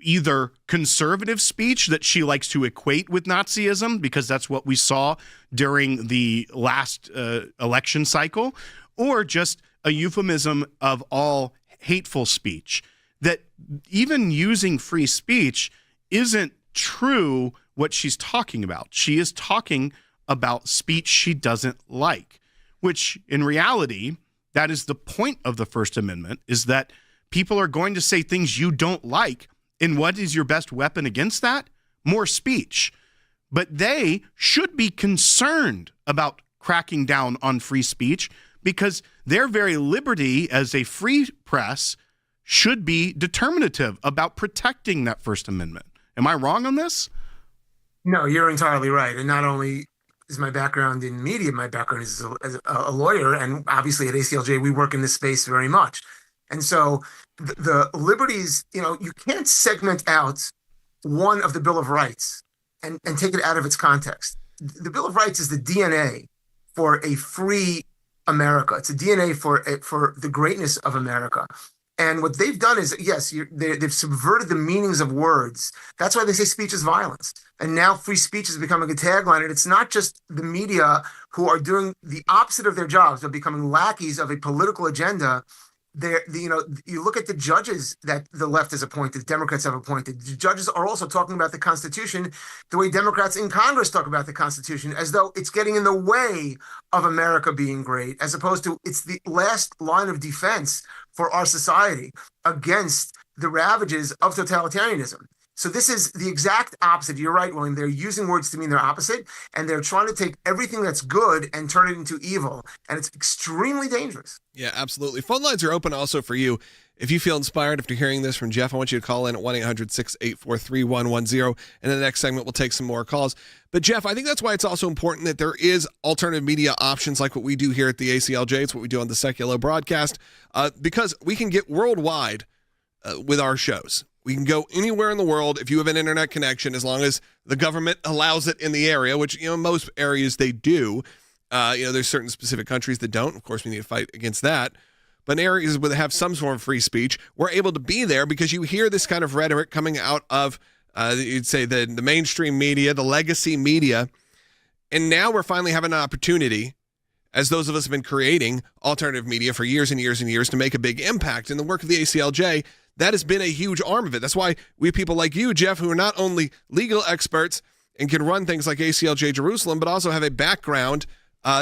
either conservative speech that she likes to equate with Nazism, because that's what we saw during the last election cycle, or just a euphemism of all hateful speech. That even using free speech isn't true what she's talking about. She is talking about speech she doesn't like, which in reality, that is the point of the First Amendment, is that people are going to say things you don't like. And what is your best weapon against that? More speech. But they should be concerned about cracking down on free speech, because their very liberty as a free press should be determinative about protecting that First Amendment. Am I wrong on this? No, you're entirely right. And not only is my background in media, my background is as a lawyer, and obviously at ACLJ, we work in this space very much. And so the liberties, you can't segment out one of the Bill of Rights and take it out of its context. The Bill of Rights is the DNA for a free America. It's a DNA for the greatness of America. And what they've done is, yes, they've subverted the meanings of words. That's why they say speech is violence. And now free speech is becoming a tagline. And it's not just the media who are doing the opposite of their jobs, but becoming lackeys of a political agenda. You look at the judges that the left has appointed, Democrats have appointed. The judges are also talking about the Constitution the way Democrats in Congress talk about the Constitution, as though it's getting in the way of America being great, as opposed to it's the last line of defense for our society against the ravages of totalitarianism. So this is the exact opposite. You're right, William. They're using words to mean they're opposite, and they're trying to take everything that's good and turn it into evil. And it's extremely dangerous. Yeah, absolutely. Phone lines are open also for you. If you feel inspired after hearing this from Jeff, I want you to call in at 1-800-684-3110. And in the next segment, we'll take some more calls. But Jeff, I think that's why it's also important that there is alternative media options like what we do here at the ACLJ. It's what we do on the Sekulow broadcast, because we can get worldwide with our shows. We can go anywhere in the world if you have an internet connection, as long as the government allows it in the area, which, most areas they do. There's certain specific countries that don't. Of course, we need to fight against that. But in areas where they have some sort of free speech, we're able to be there because you hear this kind of rhetoric coming out of, you'd say, the mainstream media, the legacy media. And now we're finally having an opportunity, as those of us have been creating alternative media for years and years and years, to make a big impact. In the work of the ACLJ, that has been a huge arm of it. That's why we have people like you, Jeff, who are not only legal experts and can run things like ACLJ Jerusalem, but also have a background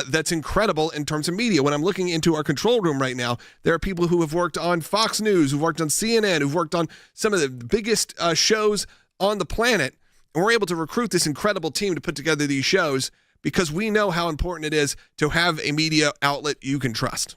that's incredible in terms of media. When I'm looking into our control room right now, there are people who have worked on Fox News, who've worked on CNN, who've worked on some of the biggest shows on the planet. And we're able to recruit this incredible team to put together these shows because we know how important it is to have a media outlet you can trust.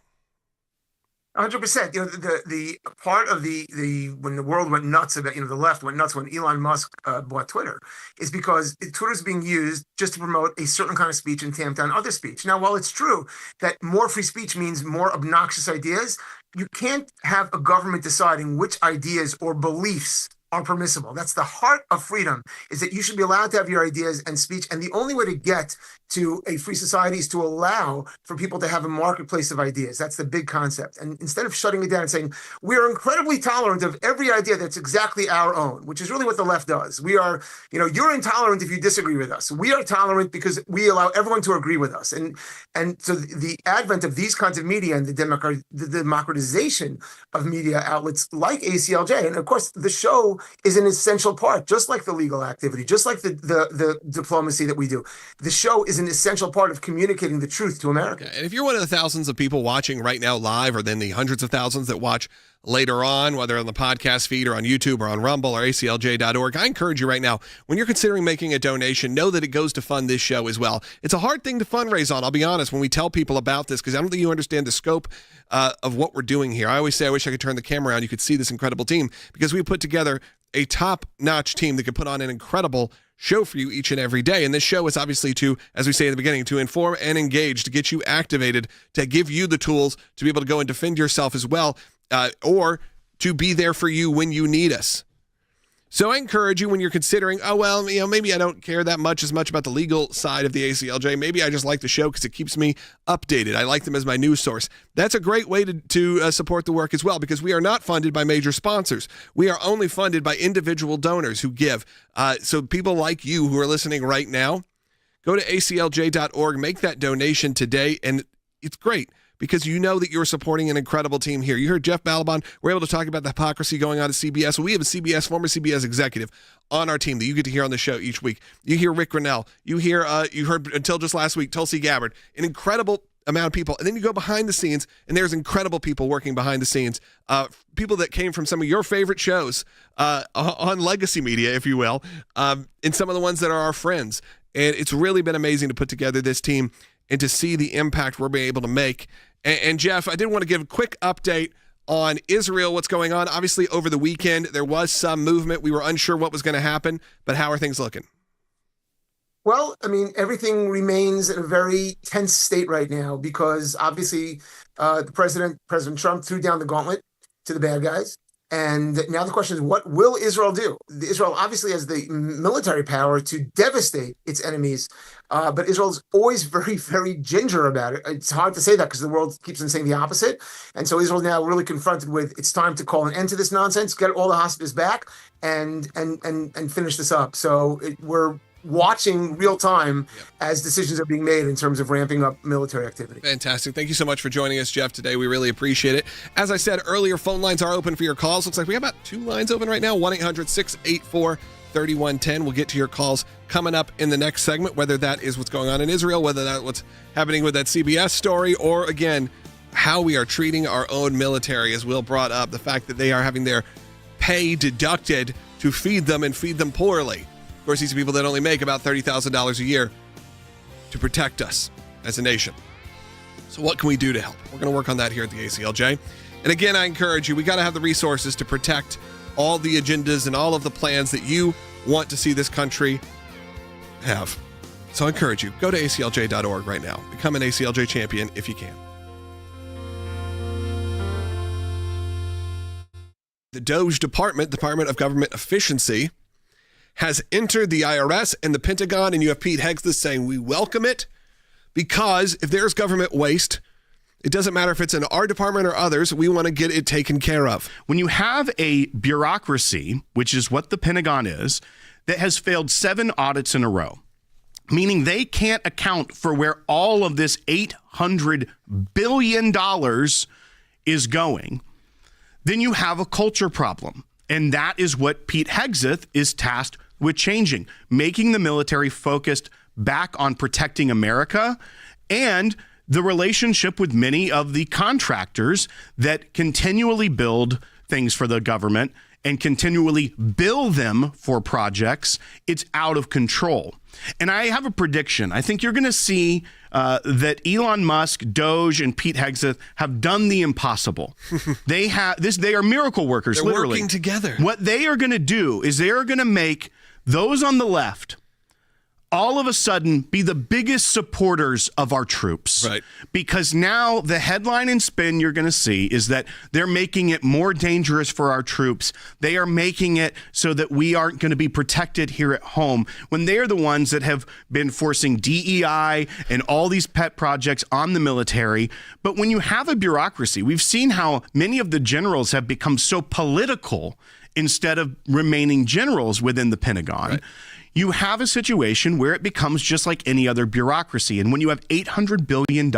100%. The part of the when the world went nuts about, the left went nuts when Elon Musk bought Twitter, is because Twitter is being used just to promote a certain kind of speech and tamp down other speech. Now, while it's true that more free speech means more obnoxious ideas, you can't have a government deciding which ideas or beliefs are permissible. That's the heart of freedom, is that you should be allowed to have your ideas and speech. And the only way to get to a free society is to allow for people to have a marketplace of ideas. That's the big concept. And instead of shutting it down and saying, we are incredibly tolerant of every idea that's exactly our own, which is really what the left does. We are, you're intolerant if you disagree with us. We are tolerant because we allow everyone to agree with us. And so the advent of these kinds of media and the democratization of media outlets like ACLJ, and of course the show is an essential part, just like the legal activity, just like the diplomacy that we do. The show is an essential part of communicating the truth to Americans. And if you're one of the thousands of people watching right now live, or then the hundreds of thousands that watch later on, whether on the podcast feed or on YouTube or on Rumble or ACLJ.org, I encourage you right now, when you're considering making a donation, know that it goes to fund this show as well. It's a hard thing to fundraise on, I'll be honest, when we tell people about this, because I don't think you understand the scope of what we're doing here. I always say I wish I could turn the camera around. You could see this incredible team, because we put together a top-notch team that could put on an incredible show for you each and every day. And this show is obviously to, as we say in the beginning, to inform and engage, to get you activated, to give you the tools to be able to go and defend yourself as well, or to be there for you when you need us. So I encourage you, when you're considering, maybe I don't care that much about the legal side of the ACLJ. Maybe I just like the show because it keeps me updated. I like them as my news source. That's a great way to support the work as well, because we are not funded by major sponsors. We are only funded by individual donors who give. So people like you who are listening right now, go to aclj.org, make that donation today, and it's great, because you know that you're supporting an incredible team here. You heard Jeff Balaban. We're able to talk about the hypocrisy going on at CBS. Well, we have a former CBS executive on our team that you get to hear on the show each week. You hear Rick Grinnell. You heard until just last week, Tulsi Gabbard, an incredible amount of people. And then you go behind the scenes, and there's incredible people working behind the scenes. People that came from some of your favorite shows on legacy media, if you will, and some of the ones that are our friends. And it's really been amazing to put together this team and to see the impact we're being able to make. And Jeff, I did want to give a quick update on Israel, what's going on. Obviously, over the weekend, there was some movement. We were unsure what was going to happen, but how are things looking? Well, everything remains in a very tense state right now, because obviously President Trump threw down the gauntlet to the bad guys. And now the question is, what will Israel do? Israel obviously has the military power to devastate its enemies, but Israel's always very, very ginger about it. It's hard to say that because the world keeps on saying the opposite. And so Israel's now really confronted with, it's time to call an end to this nonsense, get all the hostages back, and finish this up. So we're watching real time as decisions are being made in terms of ramping up military activity. Fantastic. Thank you so much for joining us, Jeff, today. We really appreciate it. As I said earlier, phone lines are open for your calls. Looks like we have about 2 lines open right now, 1-800-684-3110. We'll get to your calls coming up in the next segment, whether that is what's going on in Israel, whether that's what's happening with that CBS story, or again, how we are treating our own military, as Will brought up, the fact that they are having their pay deducted to feed them and feed them poorly. Of course, these are people that only make about $30,000 a year to protect us as a nation. So what can we do to help? We're going to work on that here at the ACLJ. And again, I encourage you, we got to have the resources to protect all the agendas and all of the plans that you want to see this country have. So I encourage you, go to aclj.org right now. Become an ACLJ champion if you can. The DOGE Department of Government Efficiency, has entered the IRS and the Pentagon, and you have Pete Hegseth saying we welcome it, because if there's government waste, it doesn't matter if it's in our department or others, we want to get it taken care of. When you have a bureaucracy, which is what the Pentagon is, that has failed 7 audits in a row, meaning they can't account for where all of this $800 billion is going, then you have a culture problem. And that is what Pete Hegseth is tasked with changing, making the military focused back on protecting America and the relationship with many of the contractors that continually build things for the government and continually bill them for projects. It's out of control. And I have a prediction. I think you're going to see that Elon Musk, DOGE, and Pete Hegseth have done the impossible. They are miracle workers, They're literally. working together. What they are going to do is they are going to make those on the left all of a sudden be the biggest supporters of our troops. Right. Because now the headline and spin you're going to see is that they're making it more dangerous for our troops. They are making it so that we aren't going to be protected here at home, when they are the ones that have been forcing DEI and all these pet projects on the military. But when you have a bureaucracy, we've seen how many of the generals have become so political instead of remaining generals within the Pentagon. Right. You have a situation where it becomes just like any other bureaucracy. And when you have $800 billion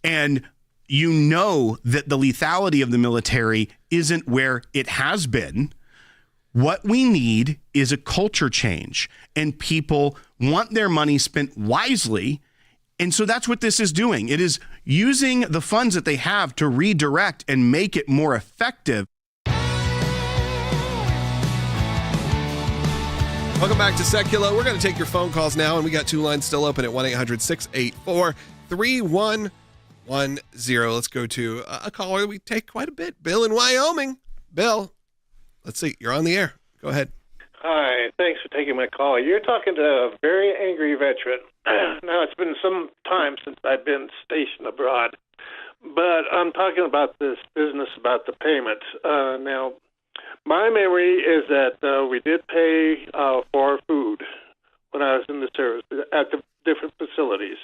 and you know that the lethality of the military isn't where it has been, what we need is a culture change, and people want their money spent wisely. And so that's what this is doing. It is using the funds that they have to redirect and make it more effective. Welcome back to Sekulow. We're going to take your phone calls now, and we got two lines still open at 1-800-684-3110. Let's go to a caller we take quite a bit. Bill in Wyoming. Bill, let's see. You're on the air. Go ahead. Hi. Thanks for taking my call. You're talking to a very angry veteran. Now, it's been some time since I've been stationed abroad, but I'm talking about this business about the payment. Now, my memory is that we did pay for our food when I was in the service at the different facilities.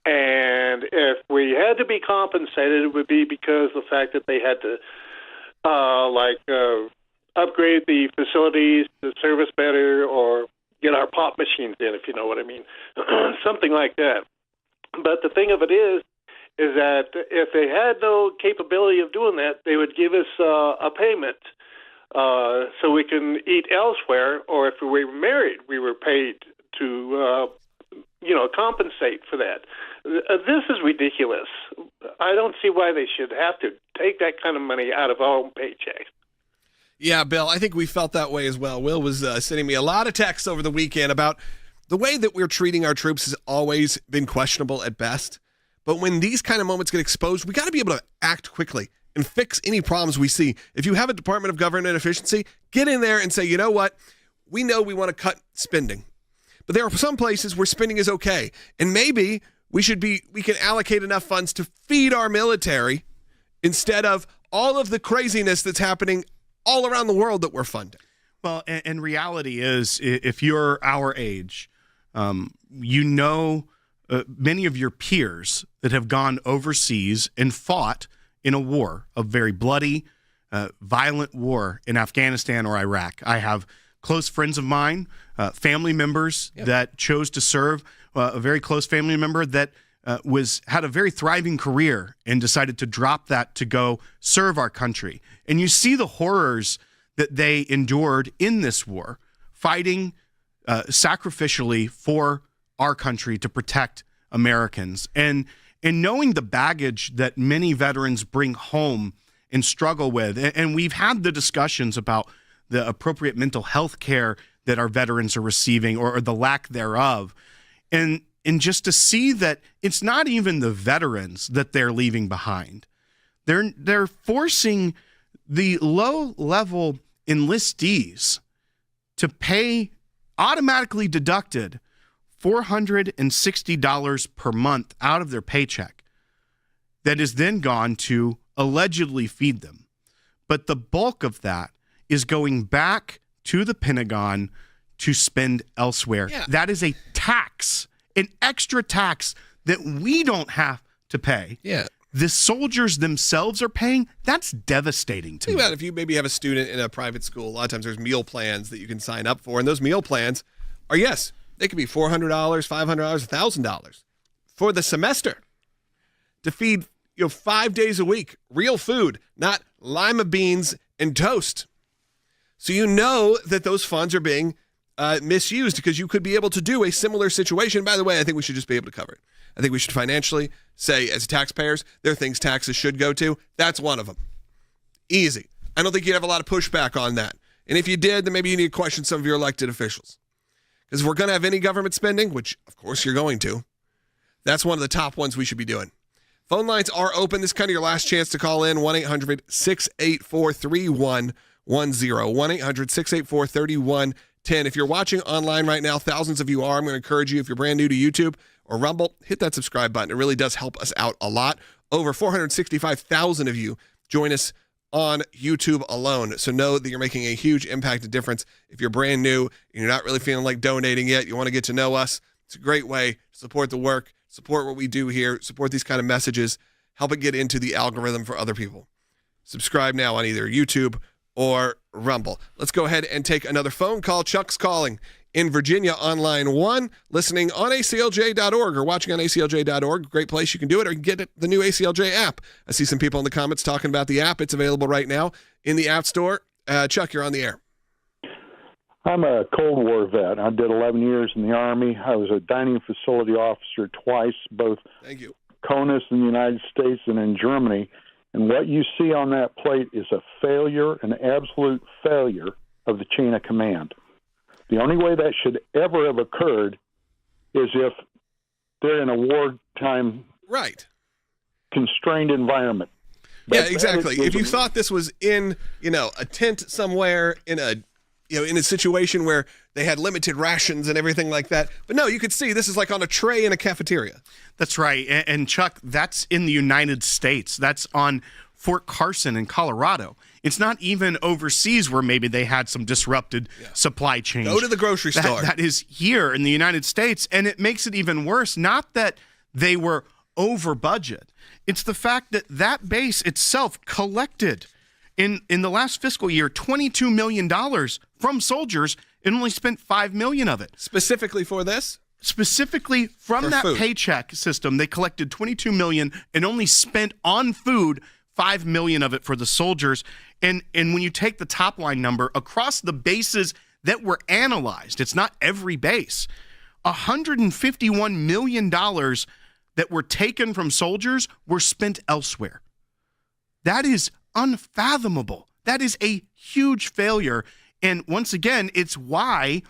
And if we had to be compensated, it would be because of the fact that they had to upgrade the facilities to service better, or get our pop machines in, if you know what I mean. Something like that. But the thing of it is that if they had no capability of doing that, they would give us a payment so we can eat elsewhere, or if we were married, we were paid to, compensate for that. This is ridiculous. I don't see why they should have to take that kind of money out of our own paychecks. Yeah, Bill, I think we felt that way as well. Will was sending me a lot of texts over the weekend about the way that we're treating our troops has always been questionable at best. But when these kind of moments get exposed, we got to be able to act quickly and fix any problems we see. If you have a Department of Government Efficiency, get in there and say, you know what? We know we want to cut spending, but there are some places where spending is okay. And maybe we can allocate enough funds to feed our military instead of all of the craziness that's happening all around the world that we're funding. Well, and reality is, if you're our age, many of your peers that have gone overseas and fought in a war, a very bloody, violent war in Afghanistan or Iraq. I have close friends of mine, family members that chose to serve, a very close family member that had a very thriving career and decided to drop that to go serve our country. And you see the horrors that they endured in this war, fighting sacrificially for our country to protect Americans. And knowing the baggage that many veterans bring home and struggle with. And we've had the discussions about the appropriate mental health care that our veterans are receiving, or the lack thereof. And just to see that it's not even the veterans that they're leaving behind. They're forcing the low-level enlistees to pay automatically deducted $460 per month out of their paycheck that is then gone to allegedly feed them. But the bulk of that is going back to the Pentagon to spend elsewhere. Yeah. That is a tax, an extra tax that we don't have to pay. Yeah. The soldiers themselves are paying. That's devastating to me. Think about if you maybe have a student in a private school. A lot of times there's meal plans that you can sign up for. And those meal plans are, yes, they could be $400, $500, $1,000 for the semester to feed 5 days a week, real food, not lima beans and toast. So you know that those funds are being misused, because you could be able to do a similar situation. By the way, I think we should just be able to cover it. I think we should financially say, as taxpayers, there are things taxes should go to. That's one of them. Easy. I don't think you'd have a lot of pushback on that. And if you did, then maybe you need to question some of your elected officials. Because if we're going to have any government spending, which of course you're going to, that's one of the top ones we should be doing. Phone lines are open. This is kind of your last chance to call in. 1-800-684-3110. 1-800-684-3110. 10. If you're watching online right now, thousands of you are. I'm going to encourage you, if you're brand new to YouTube or Rumble, hit that subscribe button. It really does help us out a lot. Over 465,000 of you join us on YouTube alone. So know that you're making a huge impact and difference. If you're brand new and you're not really feeling like donating yet, you want to get to know us, it's a great way to support the work, support what we do here, support these kind of messages, help it get into the algorithm for other people. Subscribe now on either YouTube or Rumble. Let's go ahead and take another phone call. Chuck's calling in Virginia on line 1, listening on ACLJ.org or watching on ACLJ.org. Great place you can do it, or you can get the new ACLJ app. I see some people in the comments talking about the app. It's available right now in the App Store. Chuck, you're on the air. I'm a Cold War vet. I did 11 years in the Army. I was a dining facility officer twice, both Thank you. CONUS in the United States and in Germany. And what you see on that plate is a failure, an absolute failure of the chain of command. The only way that should ever have occurred is if they're in a wartime constrained environment. Yeah, exactly. If you thought this was in, a tent somewhere in a situation where they had limited rations and everything like that. But no, you could see this is like on a tray in a cafeteria. That's right. And Chuck, that's in the United States. That's on Fort Carson in Colorado. It's not even overseas where maybe they had some disrupted supply chain. Go to the grocery store. That is here in the United States. And it makes it even worse. Not that they were over budget. It's the fact that that base itself collected in the last fiscal year $22 million from soldiers and only spent $5 million of it. Specifically for this? Specifically from that food paycheck system, they collected $22 million and only spent on food $5 million of it for the soldiers. And when you take the top line number across the bases that were analyzed, it's not every base, $151 million that were taken from soldiers were spent elsewhere. That is unfathomable. That is a huge failure. And once again, it's why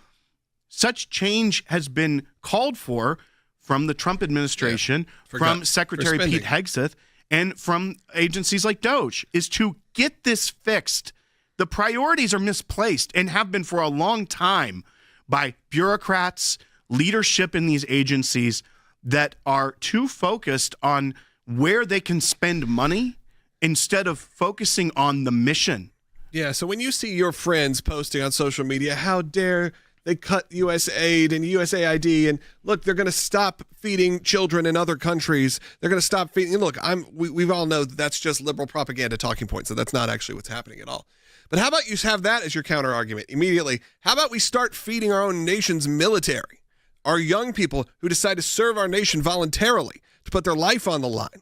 such change has been called for from the Trump administration, from Secretary Pete Hegseth, and from agencies like DOGE, is to get this fixed. The priorities are misplaced and have been for a long time by bureaucrats, leadership in these agencies that are too focused on where they can spend money instead of focusing on the mission. Yeah, so when you see your friends posting on social media, how dare they cut USAID and USAID, and look, they're going to stop feeding children in other countries. They're going to stop feeding. Look, we all know that's just liberal propaganda talking points, so that's not actually what's happening at all. But how about you have that as your counter argument immediately? How about we start feeding our own nation's military, our young people who decide to serve our nation voluntarily, to put their life on the line?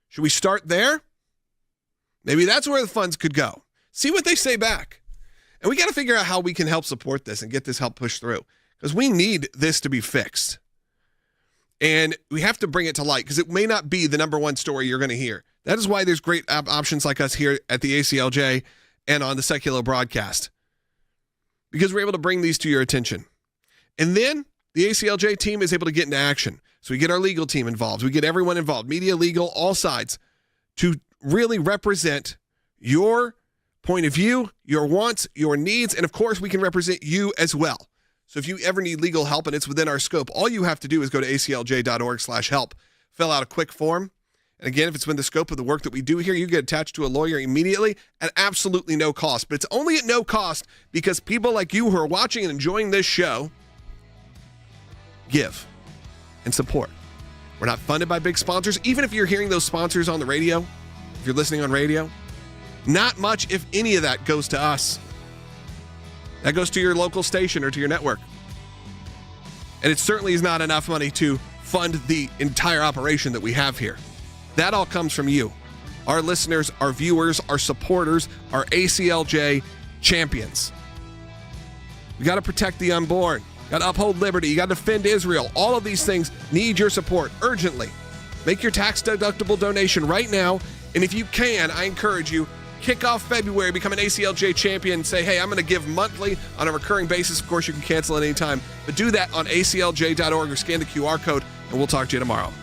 Should we start there? Maybe that's where the funds could go. See what they say back. And we got to figure out how we can help support this and get this help pushed through, because we need this to be fixed. And we have to bring it to light, because it may not be the number one story you're going to hear. That is why there's great options like us here at the ACLJ and on the Sekulow broadcast, because we're able to bring these to your attention. And then the ACLJ team is able to get into action. So we get our legal team involved. We get everyone involved, media, legal, all sides, to really represent your point of view, your wants, your needs, and of course we can represent you as well. So if you ever need legal help and it's within our scope, all you have to do is go to aclj.org/help, fill out a quick form. And again, if it's within the scope of the work that we do here, you get attached to a lawyer immediately at absolutely no cost. But it's only at no cost because people like you who are watching and enjoying this show give and support. We're not funded by big sponsors. Even if you're hearing those sponsors on the radio, if you're listening on radio, not much, if any of that, goes to us. That goes to your local station or to your network. And it certainly is not enough money to fund the entire operation that we have here. That all comes from you, our listeners, our viewers, our supporters, our ACLJ champions. We got to protect the unborn. Got to uphold liberty. You got to defend Israel. All of these things need your support urgently. Make your tax-deductible donation right now. And if you can, I encourage you, kick off February, become an ACLJ champion, and say, hey, I'm going to give monthly on a recurring basis. Of course, you can cancel at any time. But do that on aclj.org or scan the QR code, and we'll talk to you tomorrow.